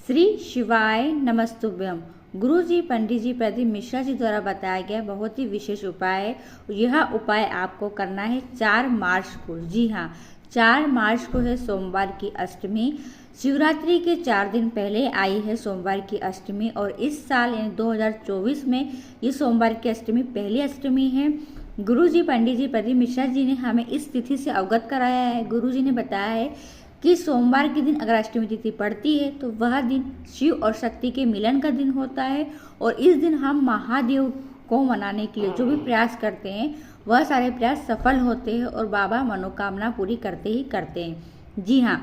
श्री शिवाय नमस्तुभ्यम। गुरु जी पंडित जी प्रदीप मिश्रा जी द्वारा बताया गया बहुत ही विशेष उपाय है। यह उपाय आपको करना है 4 मार्च को। जी हाँ, 4 मार्च को है सोमवार की अष्टमी। शिवरात्रि के 4 दिन पहले आई है सोमवार की अष्टमी और इस साल यानी 2024 में ये सोमवार की अष्टमी पहली अष्टमी है। गुरु जी पंडित जी प्रदीप मिश्रा जी ने हमें इस तिथि से अवगत कराया है। गुरु जी ने बताया है कि सोमवार के दिन अगर अष्टमी तिथि पड़ती है तो वह दिन शिव और शक्ति के मिलन का दिन होता है और इस दिन हम महादेव को मनाने के लिए जो भी प्रयास करते हैं वह सारे प्रयास सफल होते हैं और बाबा मनोकामना पूरी करते ही करते हैं। जी हाँ,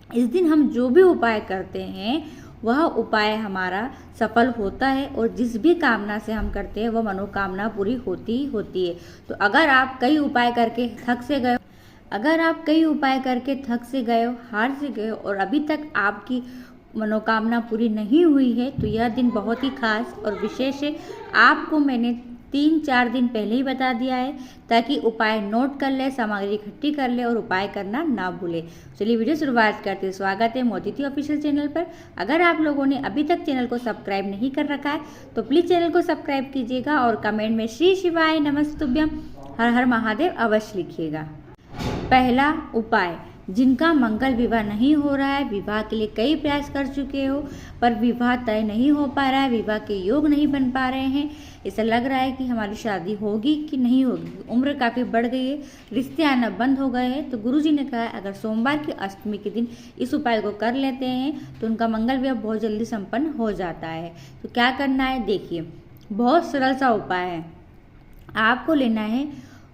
इस दिन हम जो भी उपाय करते हैं वह उपाय हमारा सफल होता है और जिस भी कामना से हम करते हैं वह मनोकामना पूरी होती ही होती है। तो अगर आप कई उपाय करके थक से गए हो, हार से गए हो और अभी तक आपकी मनोकामना पूरी नहीं हुई है तो यह दिन बहुत ही खास और विशेष है। आपको मैंने 3-4 दिन पहले ही बता दिया है ताकि उपाय नोट कर ले, सामग्री इकट्ठी कर ले और उपाय करना ना भूले। चलिए वीडियो शुरुआत करते हैं। स्वागत है मोदिती ऑफिशियल चैनल पर। अगर आप लोगों ने अभी तक चैनल को सब्सक्राइब नहीं कर रखा है तो प्लीज़ चैनल को सब्सक्राइब कीजिएगा और कमेंट में श्री शिवाय नमस्तुभ्यम हर हर महादेव अवश्य लिखिएगा। पहला उपाय, जिनका मंगल विवाह नहीं हो रहा है, विवाह के लिए कई प्रयास कर चुके हो पर विवाह तय नहीं हो पा रहा है, विवाह के योग नहीं बन पा रहे हैं, ऐसा लग रहा है कि हमारी शादी होगी कि नहीं होगी, उम्र काफ़ी बढ़ गई है, रिश्ते आना बंद हो गए हैं, तो गुरुजी ने कहा अगर सोमवार की अष्टमी के दिन इस उपाय को कर लेते हैं तो उनका मंगल विवाह बहुत जल्दी संपन्न हो जाता है। तो क्या करना है देखिए, बहुत सरल सा उपाय है। आपको लेना है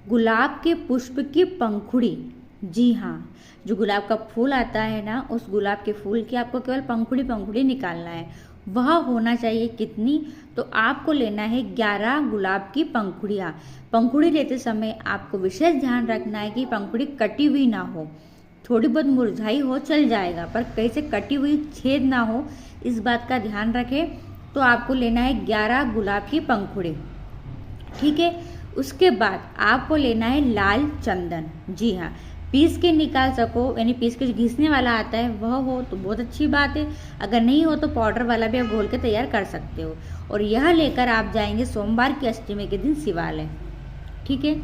गुलाब के पुष्प की पंखुड़ी। जी हाँ, जो गुलाब का फूल आता है ना, उस गुलाब के फूल की आपको केवल पंखुड़ी निकालना है। वह होना चाहिए कितनी, तो आपको लेना है 11 गुलाब की पंखुड़ियाँ। पंखुड़ी लेते समय आपको विशेष ध्यान रखना है कि पंखुड़ी कटी हुई ना हो, थोड़ी बहुत मुरझाई हो चल जाएगा पर कहीं से कटी हुई छेद ना हो, इस बात का ध्यान रखें। तो आपको लेना है 11 गुलाब की पंखुड़ी, ठीक है। उसके बाद आपको लेना है लाल चंदन। जी हाँ, पीस के निकाल सको यानी पीस के जो घिसने वाला आता है वह हो तो बहुत अच्छी बात है, अगर नहीं हो तो पाउडर वाला भी आप घोल के तैयार कर सकते हो। और यह लेकर आप जाएंगे सोमवार की अष्टमी के दिन शिवालय, ठीक है।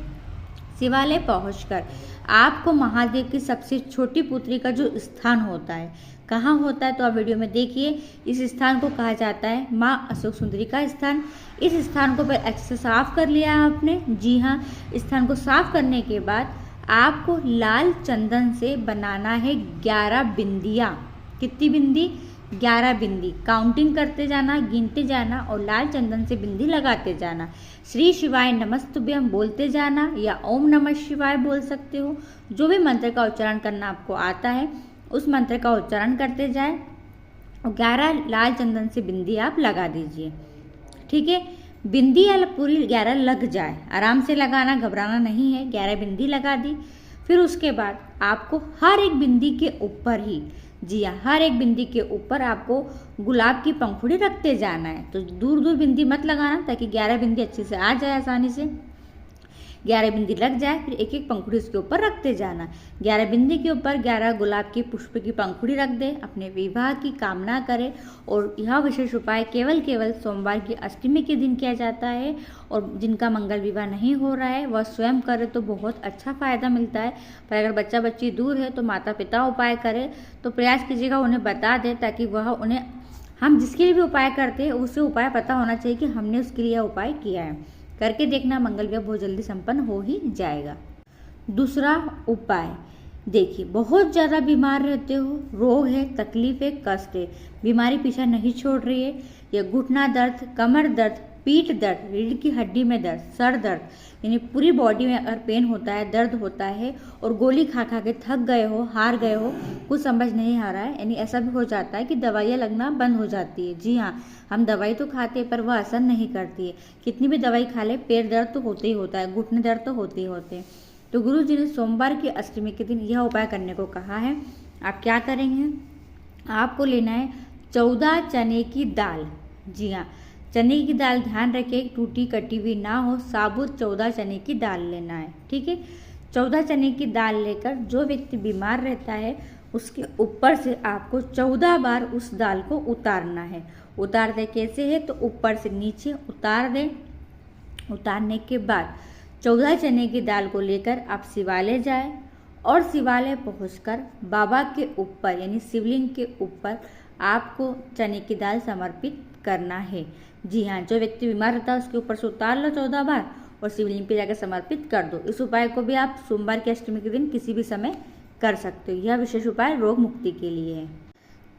शिवालय पहुंचकर आपको महादेव की सबसे छोटी पुत्री का जो स्थान होता है, कहाँ होता है तो आप वीडियो में देखिए। इस स्थान को कहा जाता है माँ अशोक सुंदरी का स्थान। इस स्थान को अच्छे से साफ कर लिया आपने। जी हाँ, स्थान को साफ करने के बाद आपको लाल चंदन से बनाना है 11 बिंदियाँ। कितनी बिंदी? 11 बिंदी। काउंटिंग करते जाना, गिनते जाना और लाल चंदन से बिंदी लगाते जाना। श्री शिवाय नमस्तुभ्यम बोलते जाना या ओम नमः शिवाय बोल सकते हो। जो भी मंत्र का उच्चारण करना आपको आता है उस मंत्र का उच्चारण करते जाए और 11 लाल चंदन से बिंदी आप लगा दीजिए, ठीक है। बिंदी या पूरी 11 लग जाए, आराम से लगाना, घबराना नहीं है। 11 बिंदी लगा दी। फिर उसके बाद आपको हर एक बिंदी के ऊपर ही, जी हाँ, हर एक बिंदी के ऊपर आपको गुलाब की पंखुड़ी रखते जाना है। तो दूर दूर बिंदी मत लगाना ताकि 11 बिंदी अच्छे से आ जाए आसानी से। 11 बिंदी लग जाए फिर एक एक पंखुड़ी उसके ऊपर रखते जाना। 11 बिंदी के ऊपर 11 गुलाब के पुष्प की पंखुड़ी रख दे, अपने विवाह की कामना करे। और यह विशेष उपाय केवल सोमवार की अष्टमी के दिन किया जाता है और जिनका मंगल विवाह नहीं हो रहा है वह स्वयं करे तो बहुत अच्छा फायदा मिलता है। पर अगर बच्चा बच्ची दूर है तो माता पिता उपाय करे तो प्रयास कीजिएगा उन्हें बता दें ताकि वह उन्हें, हम जिसके लिए भी उपाय करते हैं उसे उपाय पता होना चाहिए कि हमने उसके लिए उपाय किया है। करके देखना, मंगल विवाह बहुत जल्दी संपन्न हो ही जाएगा। दूसरा उपाय देखिए, बहुत ज़्यादा बीमार रहते हो, रोग है, तकलीफ है, कष्ट है, बीमारी पीछा नहीं छोड़ रही है, या घुटना दर्द, कमर दर्द, पीठ दर्द, रीढ़ की हड्डी में दर्द, सर दर्द, यानी पूरी बॉडी में अगर पेन होता है, दर्द होता है और गोली खा खा के थक गए हो, हार गए हो, कुछ समझ नहीं आ रहा है, यानी ऐसा भी हो जाता है कि दवाइयाँ लगना बंद हो जाती है। जी हाँ, हम दवाई तो खाते हैं पर वह असर नहीं करती है। कितनी भी दवाई खा ले पेट दर्द तो होते ही होता है, घुटने दर्द तो होते ही होते हैं। तो गुरु जी ने सोमवार की अष्टमी के दिन यह उपाय करने को कहा है। आप क्या करेंगे, आपको लेना है 14 चने की दाल। जी हाँ, चने की दाल ध्यान रखिए टूटी कटी हुई ना हो, साबुत 14 चने की दाल लेना है, ठीक है। 14 चने की दाल लेकर जो व्यक्ति बीमार रहता है उसके ऊपर से आपको 14 बार उस दाल को उतारना है। उतारते कैसे है, तो ऊपर से नीचे उतार दें। उतारने के बाद 14 चने की दाल को लेकर आप शिवालय जाएं और शिवालय पहुंचकर बाबा के ऊपर यानी शिवलिंग के ऊपर आपको चने की दाल समर्पित करना है। जी हाँ, जो व्यक्ति बीमार रहता है उसके ऊपर से उतार लो 14 बार और शिवलिंग पे जाकर समर्पित कर दो। इस उपाय को भी आप सोमवार की अष्टमी के दिन किसी भी समय कर सकते हो। यह विशेष उपाय रोग मुक्ति के लिए है।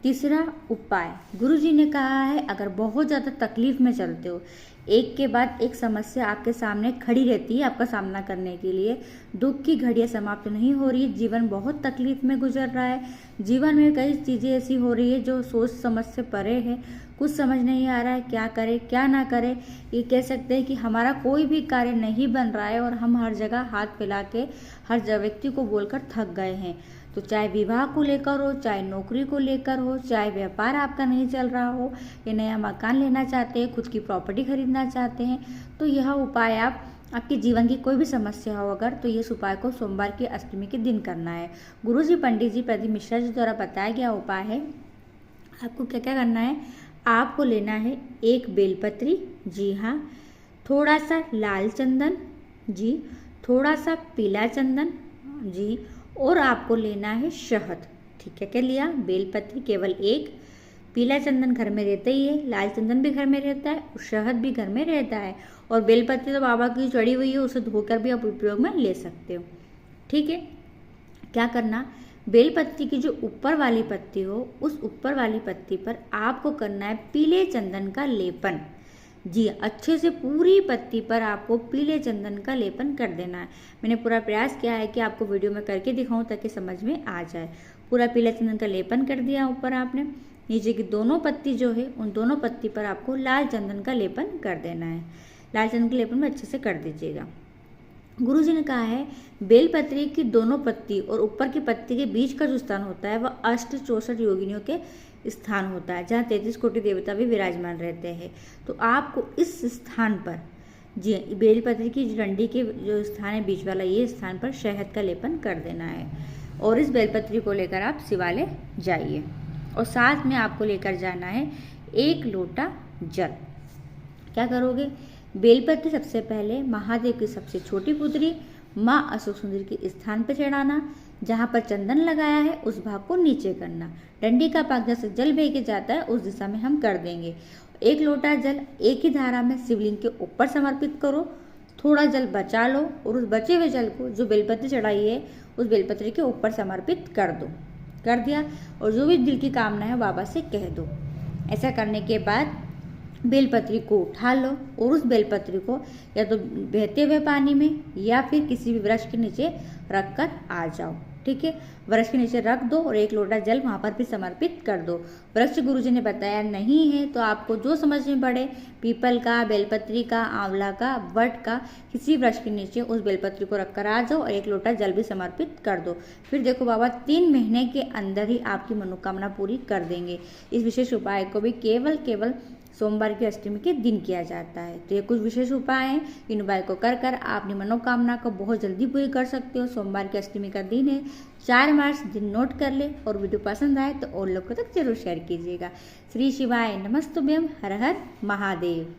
तीसरा उपाय, गुरुजी ने कहा है अगर बहुत ज़्यादा तकलीफ में चलते हो, एक के बाद एक समस्या आपके सामने खड़ी रहती है आपका सामना करने के लिए, दुख की घड़ियाँ समाप्त नहीं हो रही, जीवन बहुत तकलीफ में गुजर रहा है, जीवन में कई चीज़ें ऐसी हो रही है जो सोच समझ से परे है, कुछ समझ नहीं आ रहा है क्या करे क्या ना करे। ये कह सकते हैं कि हमारा कोई भी कार्य नहीं बन रहा है और हम हर जगह हाथ फैला के हर व्यक्ति को बोलकर थक गए हैं। तो चाहे विवाह को लेकर हो, चाहे नौकरी को लेकर हो, चाहे व्यापार आपका नहीं चल रहा हो, या नया मकान लेना चाहते हैं, खुद की प्रॉपर्टी खरीदना चाहते हैं, तो यह उपाय आप आपके जीवन की कोई भी समस्या हो अगर, तो इस उपाय को सोमवार की अष्टमी के दिन करना है। गुरुजी पंडित जी प्रदीप मिश्रा जी द्वारा बताया गया उपाय है। आपको क्या क्या करना है, आपको लेना है एक बेलपत्री, जी हाँ, थोड़ा सा लाल चंदन, जी, थोड़ा सा पीला चंदन, जी, और आपको लेना है शहद। ठीक है, क्या लिया, बेलपत्री केवल एक, पीला चंदन घर में रहता ही है, लाल चंदन भी घर में रहता है और शहद भी घर में रहता है, और बेलपत्री तो बाबा की चढ़ी हुई है, उसे धोकर भी आप उपयोग में ले सकते हो। ठीक है, क्या करना, बेलपत्री की जो ऊपर वाली पत्ती हो उस ऊपर वाली पत्ती पर आपको करना है पीले चंदन का लेपन। जी, अच्छे से पूरी पत्ती पर आपको पीले चंदन का लेपन कर देना है। मैंने पूरा प्रयास किया है कि आपको वीडियो में करके दिखाऊं ताकि समझ में आ जाए। पूरा पीला चंदन का लेपन कर दिया ऊपर आपने, नीचे की दोनों पत्ती जो है उन दोनों पत्ती पर आपको लाल चंदन का लेपन कर देना है। लाल चंदन के लेपन में अच्छे से कर दीजिएगा। गुरुजी ने कहा है बेलपत्री की दोनों पत्ती और ऊपर की पत्ती के बीच का जो स्थान होता है वह 64 योगिनियों के स्थान होता है, जहाँ 33 कोटि देवता भी विराजमान रहते हैं। तो आपको इस स्थान पर, जी, बेलपत्री की डंडी के जो स्थान है बीच वाला, ये स्थान पर शहद का लेपन कर देना है और इस बेलपत्री को लेकर आप शिवालय जाइए और साथ में आपको लेकर जाना है 1 लोटा जल। क्या करोगे, बेलपत्री सबसे पहले महादेव की सबसे छोटी पुत्री माँ अशोक सुंदरी के स्थान पर चढ़ाना, जहाँ पर चंदन लगाया है उस भाग को नीचे करना, डंडी का भाग जैसे जल बह के जाता है उस दिशा में हम कर देंगे। 1 लोटा जल एक ही धारा में शिवलिंग के ऊपर समर्पित करो, थोड़ा जल बचा लो और उस बचे हुए जल को जो बेलपत्री चढ़ाई है उस बेलपत्री के ऊपर समर्पित कर दो। कर दिया, और जो भी दिल की कामना है बाबा से कह दो। ऐसा करने के बाद बेलपत्री को उठा लो और उस बेलपत्री को या तो बहते हुए पानी में या फिर किसी भी वृक्ष के नीचे रख कर आ जाओ। ठीक है, वृक्ष के नीचे रख दो और 1 लोटा जल वहाँ पर भी समर्पित कर दो। वृक्ष गुरुजी ने बताया नहीं है तो आपको जो समझ में पड़े, पीपल का, बेलपत्री का, आंवला का, वट का, किसी वृक्ष के नीचे उस बेलपत्री को रख कर आ जाओ और 1 लोटा जल भी समर्पित कर दो। फिर देखो बाबा 3 महीने के अंदर ही आपकी मनोकामना पूरी कर देंगे। इस विशेष उपाय को भी केवल सोमवार की अष्टमी के दिन किया जाता है। तो ये कुछ विशेष उपाय हैं, इन उपाय को कर कर आप अपनी मनोकामना को बहुत जल्दी पूरी कर सकते हो। सोमवार की अष्टमी का दिन है 4 मार्च, दिन नोट कर ले और वीडियो पसंद आए तो और लोगों तक जरूर शेयर कीजिएगा। श्री शिवाय नमस्तुभ्यम, हर हर महादेव।